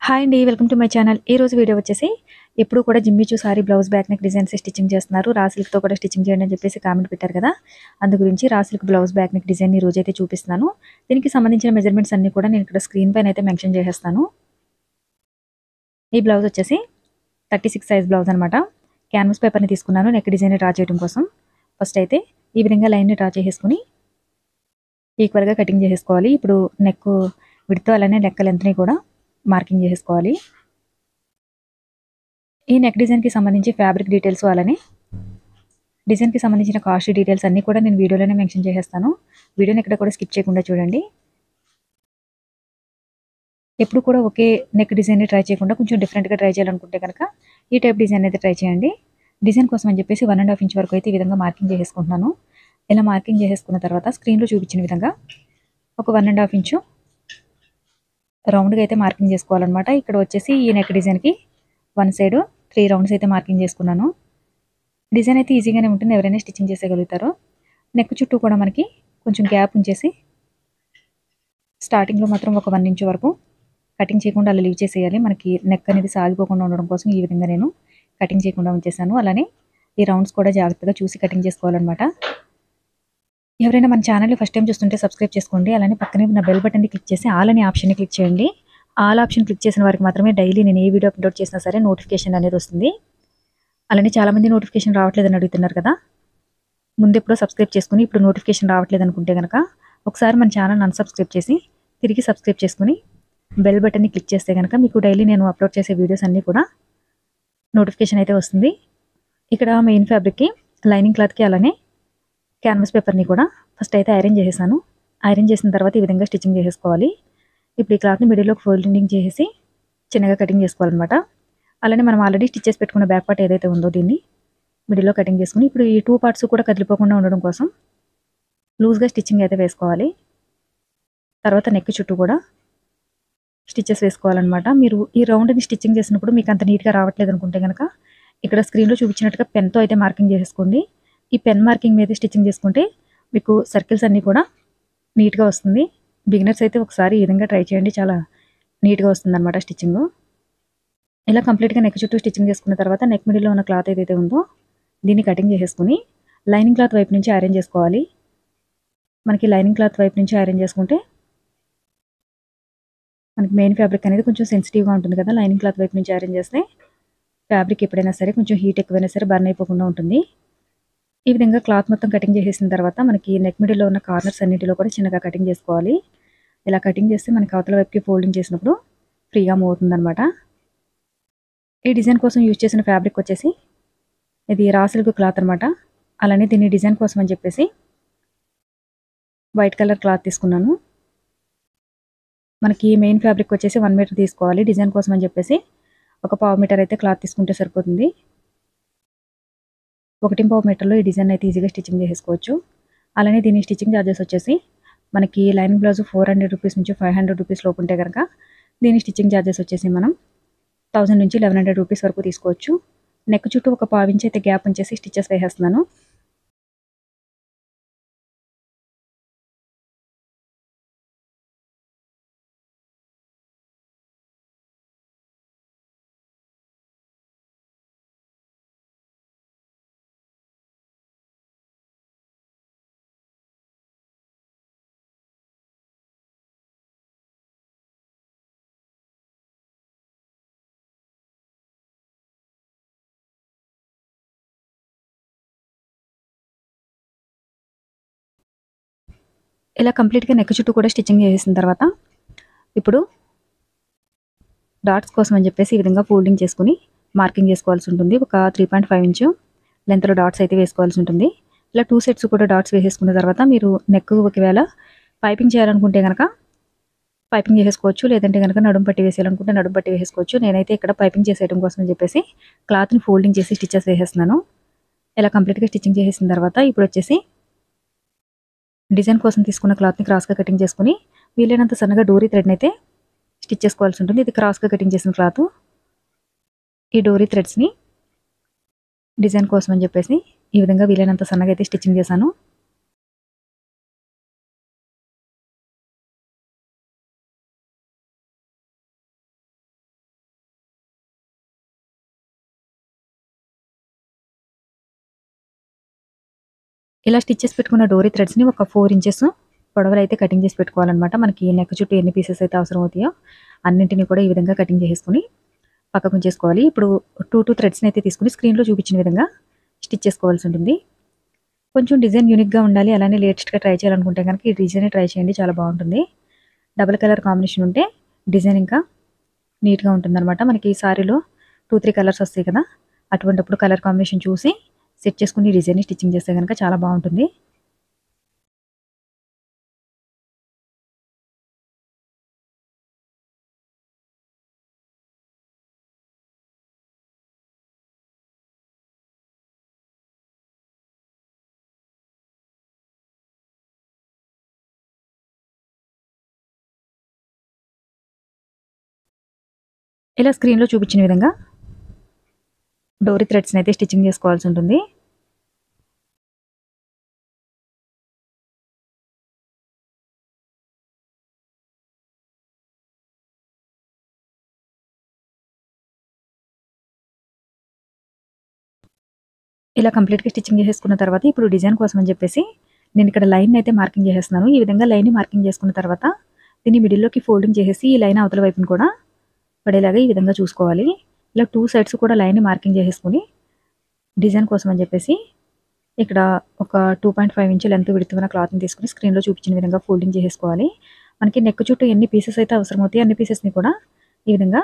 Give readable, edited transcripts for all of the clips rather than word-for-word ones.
Hi అండి. Welcome to my channel. ఈ రోజు వీడియో వచ్చేసి ఎప్పుడు కూడా Jimmy Choo sorry blouse back neck designs stitching చేస్తున్నారు. రా సిల్క్‌తో కూడా స్టిచ్చింగ్ చేయండి అని చెప్పేసి కామెంట్ పెట్టారు కదా! అందు గురించి raw silk blouse back neck design ఈ రోజైతే చూపిస్తున్నాను. దీనికి సంబంధించిన మెజర్‌మెంట్స్ అన్నీ కూడా నేను ఇక్కడ స్క్రీన్ పైన అయితే మెన్షన్ చేసేస్తాను. ఈ బ్లౌజ్ వచ్చేసి 36 సైజ్ బ్లౌజ్ అనమాట. క్యాన్వాస్ పేపర్‌ని తీసుకున్నాను నెక్ డిజైన్ డ్రా చేయడం కోసం. ఫస్ట్ అయితే ఈ విధంగా లైన్‌ని డ్రా చేసేసుకొని ఈక్వల్‌గా కటింగ్ చేసేసుకోవాలి. ఇప్పుడు నెక్ విడ్త్ అలానే నెక్ లెంత్‌ని కూడా మార్కింగ్ చేసేసుకోవాలి. ఈ నెక్ డిజైన్‌కి సంబంధించి ఫ్యాబ్రిక్ డీటెయిల్స్ అలానే డిజైన్‌కి సంబంధించిన కాస్ట్ డీటెయిల్స్ అన్నీ కూడా నేను వీడియోలోనే మెన్షన్ చేసేస్తాను. వీడియోని ఎక్కడ కూడా స్కిప్ చేయకుండా చూడండి. ఎప్పుడు కూడా ఒకే నెక్ డిజైన్‌ని ట్రై చేయకుండా కొంచెం డిఫరెంట్‌గా ట్రై చేయాలనుకుంటే కనుక ఈ టైప్ డిజైన్ అయితే ట్రై చేయండి. డిజైన్ కోసం అని చెప్పేసి 1.5 ఇంచ్ వరకు అయితే ఈ విధంగా మార్కింగ్ చేసేసుకుంటున్నాను. ఇలా మార్కింగ్ చేసేసుకున్న తర్వాత స్క్రీన్‌లో చూపించిన విధంగా ఒక 1.5 ఇంచు రౌండ్‌గా అయితే మార్కింగ్ చేసుకోవాలన్నమాట. ఇక్కడ వచ్చేసి ఈ నెక్ డిజైన్‌కి వన్ సైడ్ 3 రౌండ్స్ అయితే మార్కింగ్ చేసుకున్నాను. డిజైన్ అయితే ఈజీగానే ఉంటుంది. ఎవరైనా స్టిచ్చింగ్ చేసేయగలుగుతారు. నెక్ చుట్టూ కూడా మనకి కొంచెం గ్యాప్ ఉంచేసి స్టార్టింగ్‌లో మాత్రం ఒక 1 ఇంచ్ వరకు కటింగ్ చేయకుండా అలా లీవ్ చేసేయాలి. మనకి నెక్ అనేది సాగిపోకుండా ఉండడం కోసం ఈ విధంగా నేను కటింగ్ చేయకుండా ఉంచేసాను. అలానే ఈ రౌండ్స్ కూడా జాగ్రత్తగా చూసి కటింగ్ చేసుకోవాలన్నమాట. ఎవరైనా మన ఛానల్‌ని ఫస్ట్ టైం చూస్తుంటే సబ్స్క్రైబ్ చేసుకోండి. అలానే పక్కనే ఉన్న బెల్ బటన్‌ని క్లిక్ చేసి ఆల్ అనే ఆప్షన్‌ని క్లిక్ చేయండి. ఆల్ ఆప్షన్ క్లిక్ చేసిన వారికి మాత్రమే డైలీ నేను ఏ వీడియో అప్లోడ్ చేసినా సరే నోటిఫికేషన్ అనేది వస్తుంది. అలానే చాలామంది నోటిఫికేషన్ రావట్లేదని అడుగుతున్నారు కదా! ముందెప్పుడో సబ్స్క్రైబ్ చేసుకొని ఇప్పుడు నోటిఫికేషన్ రావట్లేదు అనుకుంటే గనక ఒకసారి మన ఛానల్ అన్‌సబ్స్క్రైబ్ చేసి తిరిగి సబ్స్క్రైబ్ చేసుకొని బెల్ బటన్‌ని క్లిక్ చేస్తే గనక మీకు డైలీ నేను అప్లోడ్ చేసే వీడియోస్ అన్నీ కూడా నోటిఫికేషన్ అయితే వస్తుంది. ఇక్కడ మెయిన్ ఫ్యాబ్రిక్‌కి లైనింగ్ క్లాత్‌కి అలానే క్యాన్వాస్ పేపర్‌ని కూడా ఫస్ట్ అయితే ఐరన్ చేసేసాను. ఐరన్ చేసిన తర్వాత ఈ విధంగా స్టిచ్చింగ్ చేసేసుకోవాలి. ఇప్పుడు ఈ క్లాత్‌ని మిడిల్‌లోకి ఫోల్డింగ్ చేసేసి చిన్నగా కటింగ్ చేసుకోవాలన్నమాట. అలానే మనం ఆల్రెడీ స్టిచ్ చేసి పెట్టుకున్న బ్యాక్ పార్ట్ ఏదైతే ఉందో దీన్ని మిడిల్‌లో కటింగ్ చేసుకొని ఇప్పుడు ఈ 2 పార్ట్స్ కూడా కదిలిపోకుండా ఉండడం కోసం లూజ్‌గా స్టిచ్చింగ్ అయితే వేసుకోవాలి. తర్వాత నెక్ చుట్టూ కూడా స్టిచెస్ వేసుకోవాలన్నమాట. మీరు ఈ రౌండ్‌ని స్టిచ్చింగ్ చేసినప్పుడు మీకు అంత నీట్‌గా రావట్లేదు అనుకుంటే గనక ఇక్కడ స్క్రీన్‌లో చూపించినట్టుగా పెన్‌తో అయితే మార్కింగ్ చేసేసుకోండి. ఈ పెన్ మార్కింగ్ మీద స్టిచ్చింగ్ చేసుకుంటే మీకు సర్కిల్స్ అన్నీ కూడా నీట్‌గా వస్తుంది. బిగినర్స్ అయితే ఒకసారి ఈ విధంగా ట్రై చేయండి. చాలా నీట్‌గా వస్తుందన్నమాట స్టిచ్చింగు. ఇలా కంప్లీట్‌గా నెక్ చుట్టూ స్టిచ్చింగ్ చేసుకున్న తర్వాత నెక్ మిడిల్‌లో ఉన్న క్లాత్ ఏదైతే ఉందో దీన్ని కటింగ్ చేసేసుకొని లైనింగ్ క్లాత్ వైపు నుంచి ఐరన్ చేసుకోవాలి. మనకి లైనింగ్ క్లాత్ వైపు నుంచి ఐరన్ చేసుకుంటే మనకి మెయిన్ ఫ్యాబ్రిక్ అనేది కొంచెం సెన్సిటివ్‌గా ఉంటుంది కదా! లైనింగ్ క్లాత్ వైపు నుంచి ఐరన్ చేస్తే ఫ్యాబ్రిక్ ఎప్పుడైనా సరే కొంచెం హీట్ ఎక్కువైనా సరే బర్న్ అయిపోకుండా ఉంటుంది. ఈ విధంగా క్లాత్ మొత్తం కటింగ్ చేసేసిన తర్వాత మనకి నెక్ మిడిల్‌లో ఉన్న కార్నర్స్ అన్నిటిలో కూడా చిన్నగా కటింగ్ చేసుకోవాలి. ఇలా కటింగ్ చేస్తే మనకి అవతల వైపుకి ఫోల్డింగ్ చేసినప్పుడు ఫ్రీగా మూవ్ అవుతుందన్నమాట. ఈ డిజైన్ కోసం యూజ్ చేసిన ఫ్యాబ్రిక్ వచ్చేసి ఇది రా సిల్క్ క్లాత్ అనమాట. అలానే దీన్ని డిజైన్ కోసం అని చెప్పేసి వైట్ కలర్ క్లాత్ తీసుకున్నాను. మనకి మెయిన్ ఫ్యాబ్రిక్ వచ్చేసి 1 మీటర్ తీసుకోవాలి. డిజైన్ కోసం అని చెప్పేసి ఒక పావు మీటర్ అయితే క్లాత్ తీసుకుంటే సరిపోతుంది. 1.25 మీటర్‌లో ఈ డిజైన్ అయితే ఈజీగా స్టిచ్చింగ్ చేసేసుకోవచ్చు. అలానే దీని స్టిచ్చింగ్ చార్జెస్ వచ్చేసి మనకి లైనింగ్ బ్లౌజ్ 400 రూపీస్ నుంచి 500 రూపీస్ లోపు ఉంటే గనక దీని స్టిచ్చింగ్ చార్జెస్ వచ్చేసి మనం 1000 నుంచి 1100 రూపీస్ వరకు తీసుకోవచ్చు. నెక్ చుట్టూ ఒక పావు ఇంచ్ అయితే గ్యాప్ ఉంచేసి స్టిచెస్ వేసేస్తున్నాను. ఇలా కంప్లీట్‌గా నెక్ చుట్టూ కూడా స్టిచ్చింగ్ చేసేసిన తర్వాత ఇప్పుడు డాట్స్ కోసం అని చెప్పేసి ఈ విధంగా ఫోల్డింగ్ చేసుకొని మార్కింగ్ చేసుకోవాల్సి ఉంటుంది. ఒక 3.5 ఇంచు లెంత్‌లో డాట్స్ అయితే వేసుకోవాల్సి ఉంటుంది. ఇలా 2 సెట్స్ కూడా డాట్స్ వేసేసుకున్న తర్వాత మీరు నెక్ ఒకవేళ పైపింగ్ చేయాలనుకుంటే గనక పైపింగ్ చేసేసుకోవచ్చు. లేదంటే గనక నడుము పట్టి వేసేయాలనుకుంటే నడుము పట్టి వేసేసుకోవచ్చు. నేనైతే ఇక్కడ పైపింగ్ చేసేయడం కోసం అని చెప్పేసి క్లాత్‌ని ఫోల్డింగ్ చేసి స్టిచెస్ వేసేస్తున్నాను. ఇలా కంప్లీట్‌గా స్టిచ్చింగ్ చేసేసిన తర్వాత ఇప్పుడొచ్చేసి డిజైన్ కోసం తీసుకున్న క్లాత్‌ని క్రాస్‌గా కటింగ్ చేసుకొని వీలైనంత సన్నగా డోరీ థ్రెడ్‌నైతే స్టిచ్ చేసుకోవాల్సి ఉంటుంది. ఇది క్రాస్‌గా కటింగ్ చేసిన క్లాత్. ఈ డోరీ థ్రెడ్స్‌ని డిజైన్ కోసం అని చెప్పేసి ఈ విధంగా వీలైనంత సన్నగా అయితే స్టిచ్చింగ్ చేశాను. ఇలా స్టిచ్ చేసి పెట్టుకున్న డోరీ థ్రెడ్స్ని ఒక 4 ఇంచెస్ పొడవులు అయితే కటింగ్ చేసి పెట్టుకోవాలన్నమాట. మనకి నెక్ చుట్టూ ఎన్ని పీసెస్ అయితే అవసరం అవుతాయో అన్నింటినీ కూడా ఈ విధంగా కటింగ్ చేసేసుకుని పక్కకు ఉంచేసుకోవాలి. ఇప్పుడు 2 థ్రెడ్స్ని అయితే తీసుకుని స్క్రీన్లో చూపించిన విధంగా స్టిచ్ చేసుకోవాల్సి ఉంటుంది. కొంచెం డిజైన్ యూనిక్గా ఉండాలి, అలానే లేటెస్ట్గా ట్రై చేయాలనుకుంటే కనుక ఈ డిజైన్ ట్రై చేయండి, చాలా బాగుంటుంది. డబుల్ కలర్ కాంబినేషన్ ఉంటే డిజైన్ ఇంకా నీట్గా ఉంటుందన్నమాట. మనకి ఈ సారీలో 2-3 కలర్స్ వస్తాయి కదా, అటువంటిప్పుడు కలర్ కాంబినేషన్ చూసి సెట్ చేసుకుని డిజైన్ని స్టిచ్చింగ్ చేస్తే కనుక చాలా బాగుంటుంది. ఇలా స్క్రీన్లో చూపించిన విధంగా డోరీ థ్రెడ్స్ని అయితే స్టిచ్చింగ్ చేసుకోవాల్సి ఉంటుంది. ఇలా కంప్లీట్గా స్టిచ్చింగ్ చేసేసుకున్న తర్వాత ఇప్పుడు డిజైన్ కోసం అని చెప్పేసి నేను ఇక్కడ లైన్ అయితే మార్కింగ్ చేసేస్తున్నాను. ఈ విధంగా లైన్ మార్కింగ్ చేసుకున్న తర్వాత దీన్ని మిడిల్లోకి ఫోల్డింగ్ చేసేసి ఈ లైన్ అవతల వైపును కూడా పడేలాగా ఈ విధంగా చూసుకోవాలి. ఇలా 2 సైడ్స్ కూడా లైన్ మార్కింగ్ చేసేసుకుని డిజైన్ కోసం అని చెప్పేసి ఇక్కడ ఒక 2.5 ఇంచ్ లెంత్ విడుతున్న క్లాత్ని తీసుకుని స్క్రీన్లో చూపించిన విధంగా ఫోల్డింగ్ చేసేసుకోవాలి. మనకి నెక్ చుట్టూ ఎన్ని పీసెస్ అయితే అవసరం అవుతాయి అన్ని పీసెస్ని కూడా ఈ విధంగా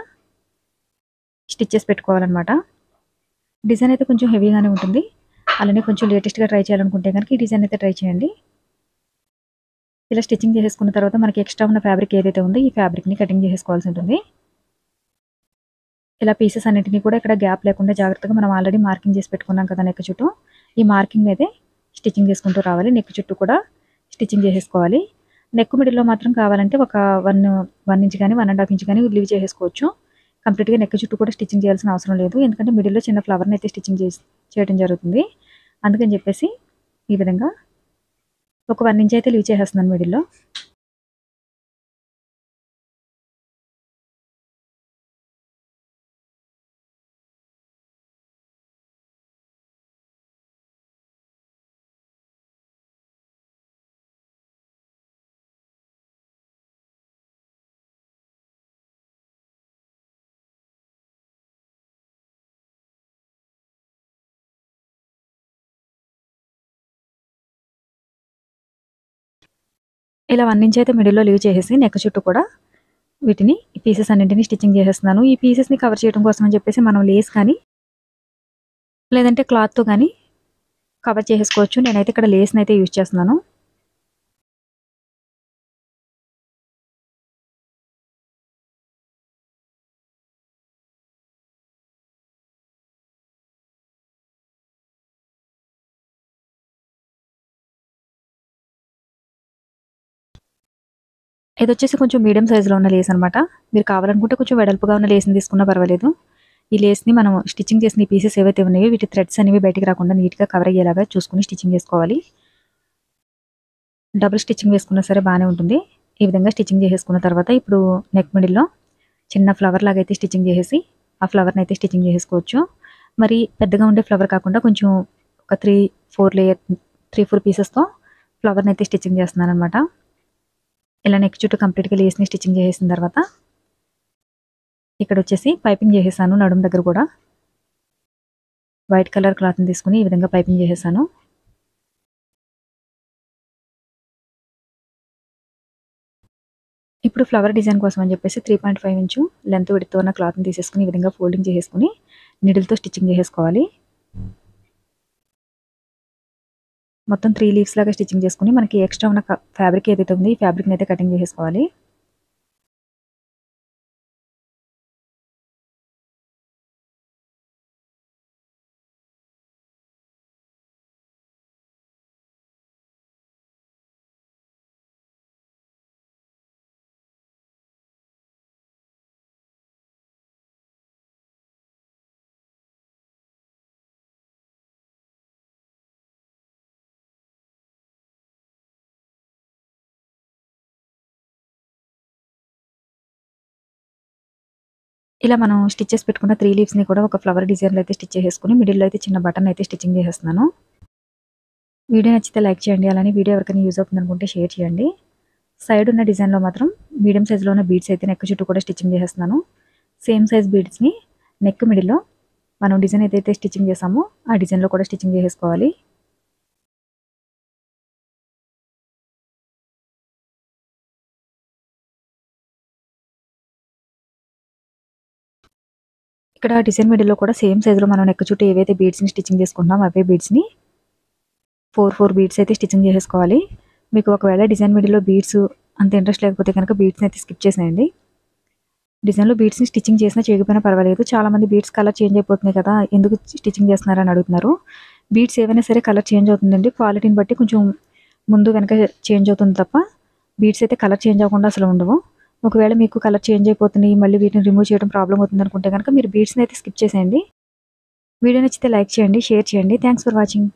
స్టిచ్ చేసి పెట్టుకోవాలన్నమాట. డిజైన్ అయితే కొంచెం హెవీగానే ఉంటుంది, అలానే కొంచెం లేటెస్ట్గా ట్రై చేయాలనుకుంటే కనుక ఈ డిజైన్ అయితే ట్రై చేయండి. ఇలా స్టిచ్చింగ్ చేసేసుకున్న తర్వాత మనకి ఎక్స్ట్రా ఉన్న ఫ్యాబ్రిక్ ఏదైతే ఉందో ఈ ఫ్యాబ్రిక్ని కటింగ్ చేసేసుకోవాల్సి ఉంటుంది. ఇలా పీసెస్ అన్నింటినీ కూడా ఇక్కడ గ్యాప్ లేకుండా జాగ్రత్తగా మనం ఆల్రెడీ మార్కింగ్ చేసి పెట్టుకున్నాం కదా నెక్ చుట్టూ, ఈ మార్కింగ్ మీదే స్టిచ్చింగ్ చేసుకుంటూ రావాలి. నెక్ చుట్టూ కూడా స్టిచ్చింగ్ చేసేసుకోవాలి. నెక్ మిడిల్లో మాత్రం కావాలంటే ఒక 1 ఇంచ్ కానీ 1.5 ఇంచ్ కానీ లీవ్ చేసేసుకోవచ్చు. కంప్లీట్గా నెక్ చుట్టూ కూడా స్టిచ్చింగ్ చేయాల్సిన అవసరం లేదు, ఎందుకంటే మిడిల్లో చిన్న ఫ్లవర్ని అయితే స్టిచ్చింగ్ చేయడం జరుగుతుంది. అందుకని చెప్పేసి ఈ విధంగా ఒక 1 ఇంచ్ అయితే లీవ్ చేసేస్తున్నాను మిడిల్లో. ఇలా 1 ఇంచ్ అయితే మిడిల్లో లీవ్ చేసేసి నెక్ చుట్టూ కూడా వీటిని ఈ పీసెస్ అన్నింటినీ స్టిచ్చింగ్ చేసేస్తున్నాను. ఈ పీసెస్ని కవర్ చేయడం కోసం అని చెప్పేసి మనం లేస్ కానీ లేదంటే క్లాత్తో కానీ కవర్ చేసేసుకోవచ్చు. నేనైతే ఇక్కడ లేస్ని అయితే యూజ్ చేస్తున్నాను. ఇది వచ్చేసి కొంచెం మీడియం సైజులో ఉన్న లేస్ అనమాట. మీరు కావాలనుకుంటే కొంచెం వెడల్పుగా ఉన్న లేస్ని తీసుకున్నా పర్వాలేదు. ఈ లేస్ని మనం స్టిచ్చింగ్ చేసిన ఈ పీసెస్ ఏవైతే ఉన్నాయో వీటి థ్రెడ్స్ అనేవి బయటికి రాకుండా నీట్గా కవర్ అయ్యేలాగా చూసుకుని స్టిచ్చింగ్ చేసుకోవాలి. డబుల్ స్టిచ్చింగ్ వేసుకున్నా సరే బాగానే ఉంటుంది. ఈ విధంగా స్టిచ్చింగ్ చేసేసుకున్న తర్వాత ఇప్పుడు నెక్ మిడిల్లో చిన్న ఫ్లవర్ లాగా అయితే స్టిచ్చింగ్ చేసేసి ఆ ఫ్లవర్ని అయితే స్టిచ్చింగ్ చేసేసుకోవచ్చు. మరి పెద్దగా ఉండే ఫ్లవర్ కాకుండా కొంచెం ఒక 3-4 పీసెస్తో ఫ్లవర్ని అయితే స్టిచ్చింగ్ చేస్తున్నాను అనమాట. ఇలా నెక్ చుట్టూ కంప్లీట్గా లేస్ని స్టిచ్చింగ్ చేసేసిన తర్వాత ఇక్కడ వచ్చేసి పైపింగ్ చేసేసాను. నడుము దగ్గర కూడా వైట్ కలర్ క్లాత్ని తీసుకుని ఈ విధంగా పైపింగ్ చేసేసాను. ఇప్పుడు ఫ్లవర్ డిజైన్ కోసం అని చెప్పేసి 3.5 ఇంచు లెంత్ విడ్త్ ఉన్న క్లాత్ని తీసేసుకుని ఈ విధంగా ఫోల్డింగ్ చేసేసుకుని నీడిల్తో స్టిచ్చింగ్ చేసేసుకోవాలి. మొత్తం 3 లీవ్స్ లాగా స్టిచ్చింగ్ చేసుకుని మనకి ఎక్స్ట్రా ఉన్న ఫ్యాబ్రిక్ ఏదైతే ఉందో ఈ ఫ్యాబ్రిక్ని అయితే కటింగ్ చేసేసుకోవాలి. ఇలా మనం స్టిచ్ చేసి పెట్టుకున్న 3 లీవ్స్ని కూడా ఒక ఫ్లవర్ డిజైన్లో అయితే స్టిచ్ చేసేసుకుని మిడిల్లో అయితే చిన్న బటన్ అయితే స్టిచ్చింగ్ చేసేస్తున్నాను. వీడియో నచ్చితే లైక్ చేయండి. అలానే వీడియో ఎవరికైనా యూజ్ అవుతుంది అనుకుంటే షేర్ చేయండి. సైడ్ ఉన్న డిజైన్లో మాత్రం మీడియం సైజులో ఉన్న బీడ్స్ అయితే నెక్ చుట్టూ కూడా స్టిచ్చింగ్ చేసేస్తున్నాను. సేమ్ సైజ్ బీడ్స్ని నెక్ మిడిల్లో మనం డిజైన్ ఏదైతే స్టిచ్చింగ్ చేసామో ఆ డిజైన్లో కూడా స్టిచ్చింగ్ చేసేసుకోవాలి. ఇక్కడ డిజైన్ మిడిల్లో కూడా సేమ్ సైజులో మనం నెక్ చుట్టూ ఏవైతే బీడ్స్ని స్టిచ్చింగ్ చేసుకుంటున్నామో అవే బీడ్స్ని 4 బీడ్స్ అయితే స్టిచ్చింగ్ చేసేసుకోవాలి. మీకు ఒకవేళ డిజైన్ మిడిల్లో బీడ్స్ అంత ఇంట్రెస్ట్ లేకపోతే కనుక బీడ్స్ని అయితే స్కిప్ చేసేయండి. డిజైన్లో బీడ్స్ని స్టిచ్చింగ్ చేసినా చేయకపోయినా పర్వాలేదు. చాలామంది బీడ్స్ కలర్ చేంజ్ అయిపోతున్నాయి కదా, ఎందుకు స్టిచ్చింగ్ చేస్తున్నారని అడుగుతున్నారు. బీడ్స్ ఏవైనా సరే కలర్ చేంజ్ అవుతుందండి. క్వాలిటీని బట్టి కొంచెం ముందు వెనక చేంజ్ అవుతుంది తప్ప బీడ్స్ అయితే కలర్ చేంజ్ అవ్వకుండా అసలు ఉండవు. ఒకవేళ మీకు కలర్ చేంజ్ అయిపోతున్నాయి, మళ్ళీ వీటిని రిమూవ్ చేయడం ప్రాబ్లం అవుతుంది అనుకుంటే కనుక మీరు బీడ్స్ని అయితే స్కిప్ చేసేయండి. వీడియో నచ్చితే లైక్ చేయండి, షేర్ చేయండి. Thanks for watching.